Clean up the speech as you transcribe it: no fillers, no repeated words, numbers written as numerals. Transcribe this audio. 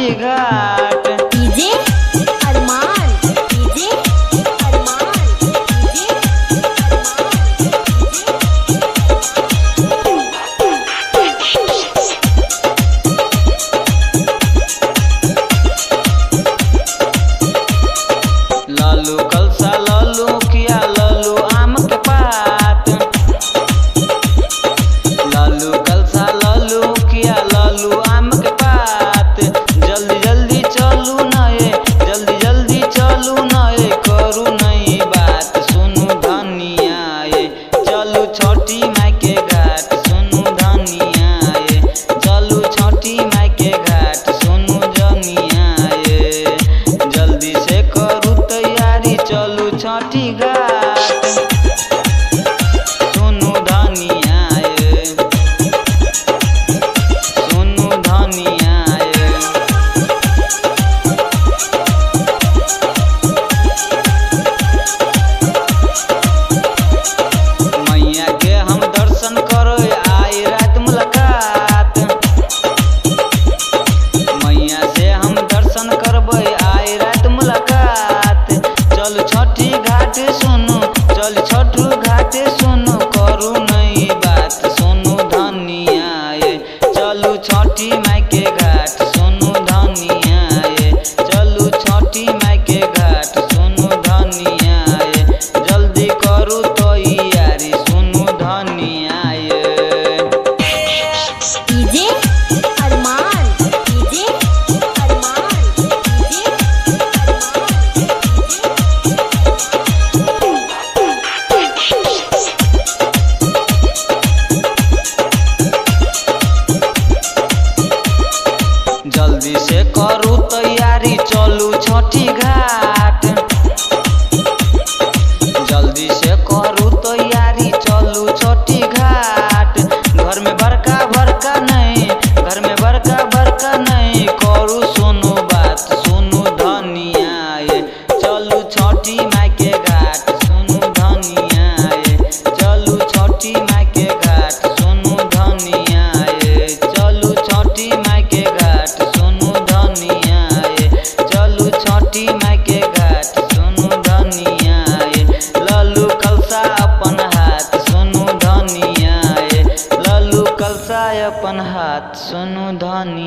छठी घाट। डीजे अरमान, डीजे अरमान, डीजे लालू कलसा लालू किया लालू आम के पात। लालू कलसा लालू किया लालू आम के पात। जल्दी जल्दी चलू नए, जल्दी जल्दी चलू नए, करू नई बात सुनु धनिया ये। चलू छठी माई के घाट सुनु धनिया ये। चलू छठी माई के घाट सुनु धनिया ये। जल्दी से करू तैयारी चलू छठी घाट सुनु धनिया ये। सुनु धनिया ये। मैया के हम दर्शन करो आई रात मुलाकात। मैया से हम दर्शन करबै आई रात मुलाकात। चल छठी घाट सुनु, चल छठू घाट सुनु, करू नई बात सुनु धनिया ये। चलू छठी माई के घाट सुनु धनिया ये। चलू छठी माई के घाट सुनु धनिया ये। जल्दी करू तैयारी सुनु धनिया ये। डीजे अरमान, डीजे अरमान, डीजे जल्दी से करू तैयारी चलू छठी घाट। जल्दी से करू तैयारी चलू छठी घाट। घर में बड़का बड़का नहीं, घर में बड़का बड़का नहीं, करू सुनु बात सुनु धनिया ये। चलू छठी माई के घाट सुनु धनिया ये। चलू छठी माई के घाट सुनु धनिया ये। चलू छठी माई के घाट सुनु धनिया ये। चलू छठी माई के घाट सुनु धनिया ये। लालू कलसा अपन हाथ सुनु धनिया ये। लालू कलसा अपन हाथ सुनु धनिया।